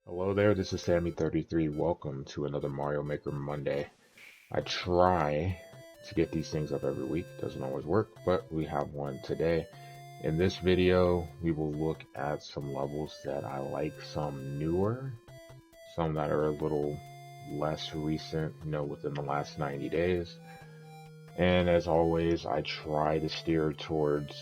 Hello there, this is Sammy33. Welcome to another Mario Maker Monday. I try to get these things up every week. Doesn't always work, but we have one today. In this video, we will look at some levels that I like, some newer, some that are a little less recent, within the last 90 days. And as always, I try to steer towards,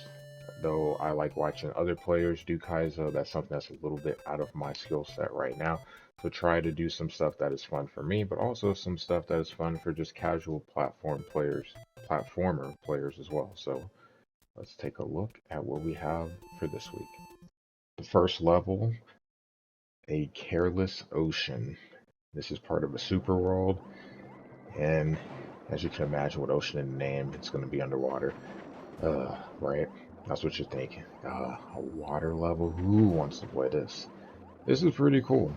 though I like watching other players do Kaizo, that's something that's a little bit out of my skill set right now. So try to do some stuff that is fun for me, but also some stuff that is fun for just casual platformer players as well. So let's take a look at what we have for this week. The first level, a careless ocean. This is part of a super world, and as you can imagine with ocean in the name, it's going to be underwater. Right? That's what you're thinking. A water level? Who wants to play this? This is pretty cool.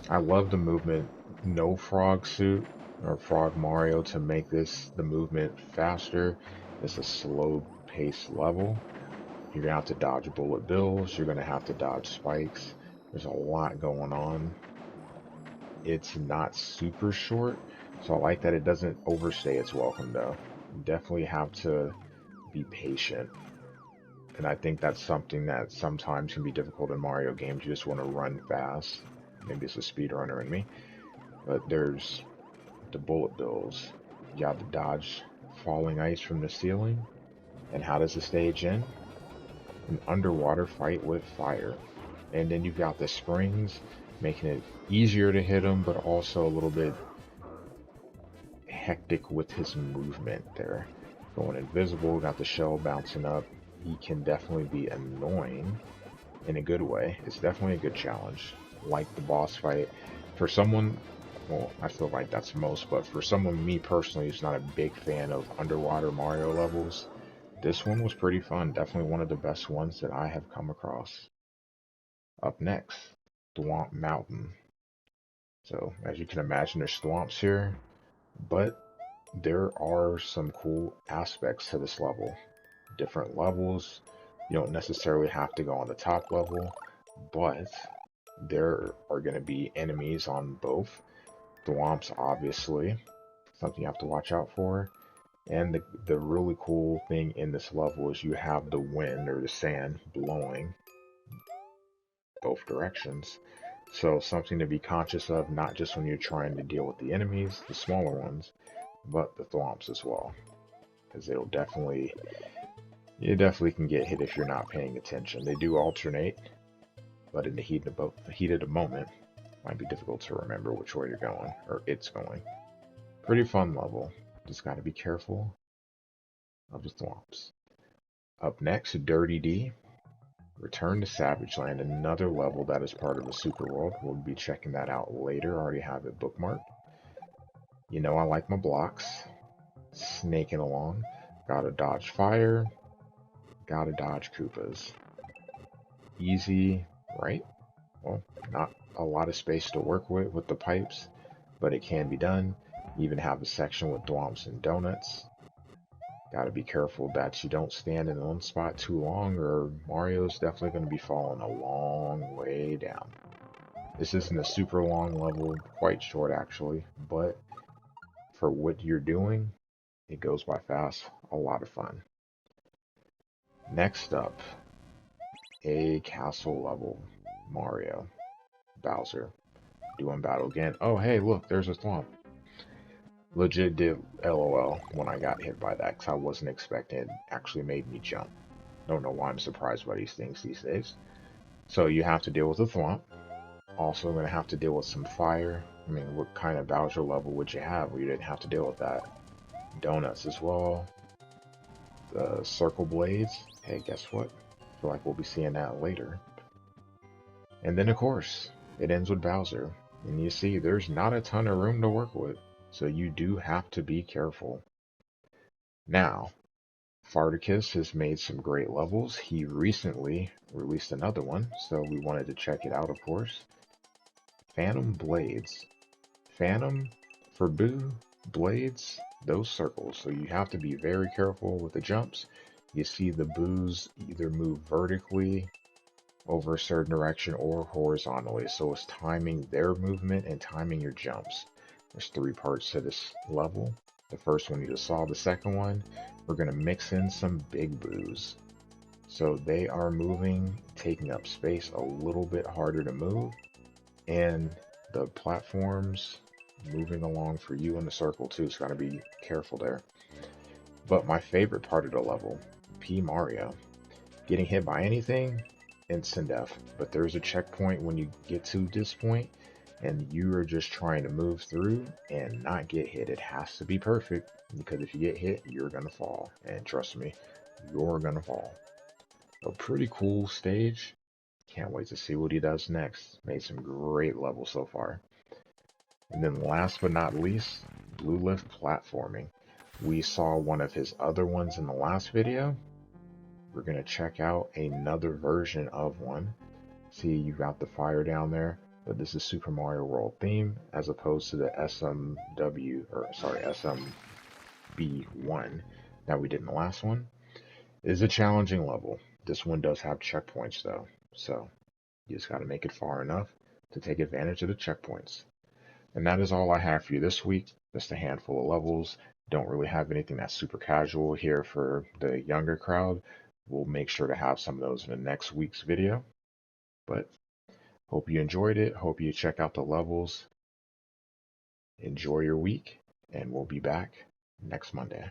I love the movement. No frog suit or frog Mario to make this the movement faster. It's a slow pace level. You're gonna have to dodge bullet bills. You're gonna have to dodge spikes. There's a lot going on. It's not super short, so I like that it doesn't overstay its welcome though. You definitely have to be patient. And I think that's something that sometimes can be difficult in Mario games. You just want to run fast. Maybe it's a speedrunner in me. But there's the bullet bills. You have to dodge falling ice from the ceiling. And how does the stage end? An underwater fight with fire. And then you've got the springs, making it easier to hit him, but also a little bit hectic with his movement there. Going invisible, got the shell bouncing up. He can definitely be annoying in a good way. It's definitely a good challenge. Like the boss fight. For someone, well, I feel like that's most, but for someone, me personally, who's not a big fan of underwater Mario levels, this one was pretty fun. Definitely one of the best ones that I have come across. Up next, Thwomp Mountain. So, as you can imagine, there's thwomps here, but there are some cool aspects to this level. Different levels. You don't necessarily have to go on the top level, but there are going to be enemies on both. Thwomps, obviously, something you have to watch out for. And the really cool thing in this level is you have the wind or the sand blowing both directions. So something to be conscious of, not just when you're trying to deal with the enemies, the smaller ones, but the thwomps as well. Because you definitely can get hit if you're not paying attention. They do alternate, but in the heat of the moment, it might be difficult to remember which way you're going, or it's going. Pretty fun level. Just got to be careful of the thwomps. Up next, Dirty D. Return to Savage Land, another level that is part of the Super World. We'll be checking that out later. I already have it bookmarked. You know I like my blocks. Snaking along. Gotta dodge fire. Gotta dodge Koopas. Easy, right? Well, not a lot of space to work with the pipes, but it can be done. You even have a section with thwomps and donuts. Gotta be careful that you don't stand in one spot too long, or Mario's definitely going to be falling a long way down. This isn't a super long level, quite short actually, but for what you're doing, it goes by fast. A lot of fun. Next up, a castle level. Mario. Bowser. Doing battle again. Oh, hey, look, there's a thwomp. Legit did LOL when I got hit by that because I wasn't expecting it. Actually made me jump. Don't know why I'm surprised by these things these days. So you have to deal with a thwomp. Also going to have to deal with some fire. I mean, what kind of Bowser level would you have where you didn't have to deal with that? Donuts as well. The circle blades. Hey, guess what? I feel like we'll be seeing that later. And then, of course, it ends with Bowser. And you see, there's not a ton of room to work with. So you do have to be careful. Now, Farticus has made some great levels. He recently released another one, so we wanted to check it out, of course. Phantom Blades. Phantom for Boo, Blades, those circles. So you have to be very careful with the jumps. You see the Boos either move vertically over a certain direction or horizontally. So it's timing their movement and timing your jumps. There's three parts to this level. The first one you just saw, the second one, we're going to mix in some big boos. So they are moving, taking up space a little bit harder to move, and the platforms moving along for you in the circle too. So gotta be careful there. But my favorite part of the level, P Mario, getting hit by anything, instant death. But there's a checkpoint when you get to this point, and you are just trying to move through and not get hit. It has to be perfect, because if you get hit, you're gonna fall. And trust me, you're gonna fall. A pretty cool stage. Can't wait to see what he does next. Made some great levels so far. And then last but not least, Blue Lift platforming. We saw one of his other ones in the last video. We're going to check out another version of one. See, you got the fire down there, but this is Super Mario World theme as opposed to the SMB1 that we did in the last one. It is a challenging level. This one does have checkpoints though, so you just got to make it far enough to take advantage of the checkpoints. And that is all I have for you this week. Just a handful of levels. Don't really have anything that's super casual here for the younger crowd. We'll make sure to have some of those in the next week's video. But hope you enjoyed it. Hope you check out the levels. Enjoy your week, and we'll be back next Monday.